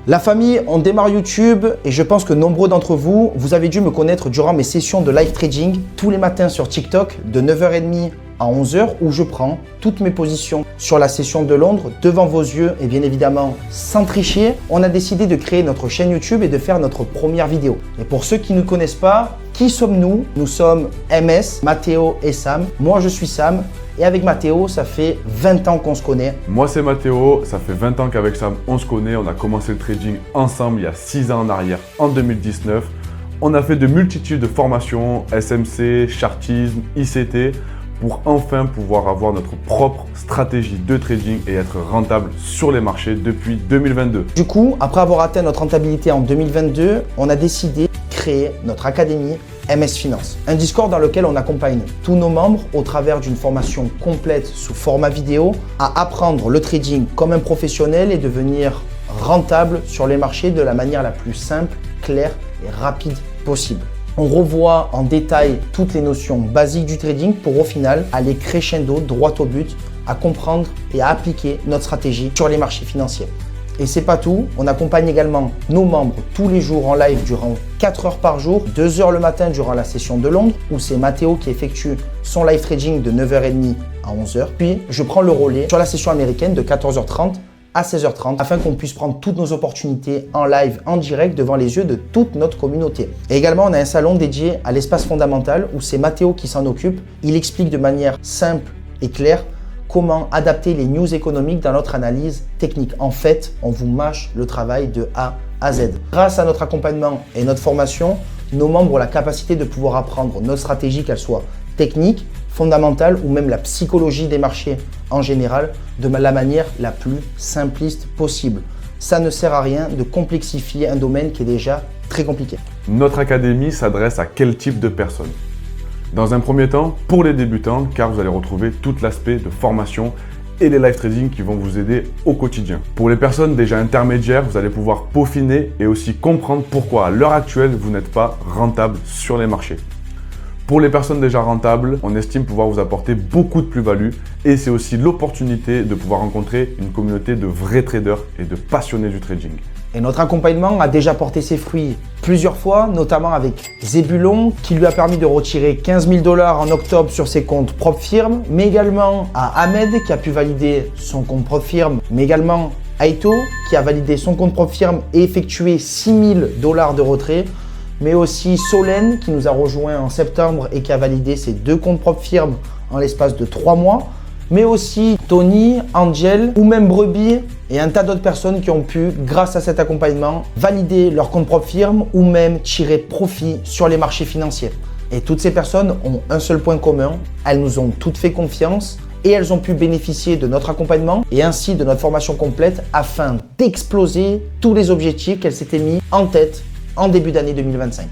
La famille, on démarre YouTube et je pense que nombreux d'entre vous, vous avez dû me connaître durant mes sessions de live trading tous les matins sur TikTok de 9h30 à 11h où je prends toutes mes positions sur la session de Londres devant vos yeux et bien évidemment sans tricher. On a décidé de créer notre chaîne YouTube et de faire notre première vidéo. Et pour ceux qui ne connaissent pas, qui sommes-nous? Nous sommes MS, Mathéo et Sam. Moi je suis Sam. Et avec Mathéo, ça fait 20 ans qu'on se connaît. Moi, c'est Mathéo. Ça fait 20 ans qu'avec Sam, on se connaît. On a commencé le trading ensemble il y a 6 ans en arrière, en 2019. On a fait de multitudes de formations, SMC, chartisme, ICT, pour enfin pouvoir avoir notre propre stratégie de trading et être rentable sur les marchés depuis 2022. Du coup, après avoir atteint notre rentabilité en 2022, on a décidé de créer notre académie MS Finance, un Discord dans lequel on accompagne tous nos membres au travers d'une formation complète sous format vidéo à apprendre le trading comme un professionnel et devenir rentable sur les marchés de la manière la plus simple, claire et rapide possible. On revoit en détail toutes les notions basiques du trading pour au final aller crescendo, droit au but, à comprendre et à appliquer notre stratégie sur les marchés financiers. Et c'est pas tout, on accompagne également nos membres tous les jours en live durant 4 heures par jour, 2 heures le matin durant la session de Londres où c'est Mathéo qui effectue son live trading de 9h30 à 11h. Puis je prends le relais sur la session américaine de 14h30 à 16h30 afin qu'on puisse prendre toutes nos opportunités en live, en direct devant les yeux de toute notre communauté. Et également, on a un salon dédié à l'espace fondamental où c'est Mathéo qui s'en occupe. Il explique de manière simple et claire comment adapter les news économiques dans notre analyse technique. En fait, on vous mâche le travail de A à Z. Grâce à notre accompagnement et notre formation, nos membres ont la capacité de pouvoir apprendre notre stratégie, qu'elle soit technique, fondamentale ou même la psychologie des marchés en général, de la manière la plus simpliste possible. Ça ne sert à rien de complexifier un domaine qui est déjà très compliqué. Notre académie s'adresse à quel type de personnes? Dans un premier temps, pour les débutants, car vous allez retrouver tout l'aspect de formation et les live trading qui vont vous aider au quotidien. Pour les personnes déjà intermédiaires, vous allez pouvoir peaufiner et aussi comprendre pourquoi à l'heure actuelle, vous n'êtes pas rentable sur les marchés. Pour les personnes déjà rentables, on estime pouvoir vous apporter beaucoup de plus-value et c'est aussi l'opportunité de pouvoir rencontrer une communauté de vrais traders et de passionnés du trading. Et notre accompagnement a déjà porté ses fruits plusieurs fois, notamment avec Zébulon qui lui a permis de retirer 15 000 $ en octobre sur ses comptes propre firme, mais également à Ahmed qui a pu valider son compte propre firme, mais également Aito qui a validé son compte propre firme et effectué 6 000 $ de retrait, mais aussi Solène qui nous a rejoint en septembre et qui a validé ses 2 comptes propre firme en l'espace de 3 mois, mais aussi Tony, Angel ou même Brebis et un tas d'autres personnes qui ont pu, grâce à cet accompagnement, valider leur compte propre firme ou même tirer profit sur les marchés financiers. Et toutes ces personnes ont un seul point commun, elles nous ont toutes fait confiance et elles ont pu bénéficier de notre accompagnement et ainsi de notre formation complète afin d'exploser tous les objectifs qu'elles s'étaient mis en tête en début d'année 2025.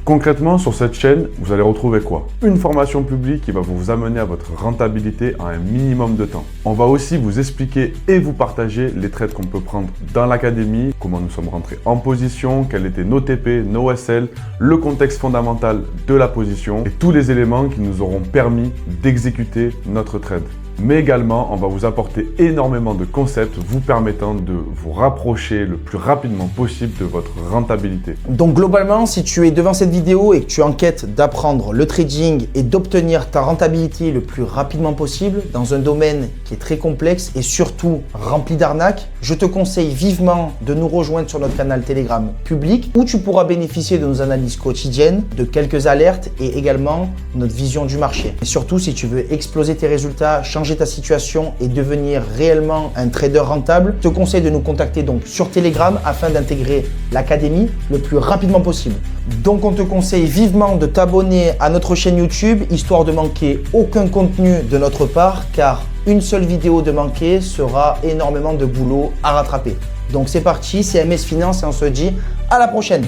Concrètement, sur cette chaîne, vous allez retrouver quoi? Une formation publique qui va vous amener à votre rentabilité en un minimum de temps. On va aussi vous expliquer et vous partager les trades qu'on peut prendre dans l'académie, comment nous sommes rentrés en position, quels étaient nos TP, nos SL, le contexte fondamental de la position et tous les éléments qui nous auront permis d'exécuter notre trade. Mais également, on va vous apporter énormément de concepts vous permettant de vous rapprocher le plus rapidement possible de votre rentabilité. Donc globalement, si tu es devant cette vidéo et que tu es en quête d'apprendre le trading et d'obtenir ta rentabilité le plus rapidement possible dans un domaine qui est très complexe et surtout rempli d'arnaques, je te conseille vivement de nous rejoindre sur notre canal Telegram public où tu pourras bénéficier de nos analyses quotidiennes, de quelques alertes et également notre vision du marché. Et surtout, si tu veux exploser tes résultats, changer ta situation et devenir réellement un trader rentable, je te conseille de nous contacter donc sur Telegram afin d'intégrer l'académie le plus rapidement possible. Donc on te conseille vivement de t'abonner à notre chaîne YouTube histoire de manquer aucun contenu de notre part car une seule vidéo de manquer sera énormément de boulot à rattraper. Donc c'est parti, c'est MS Finance et on se dit à la prochaine.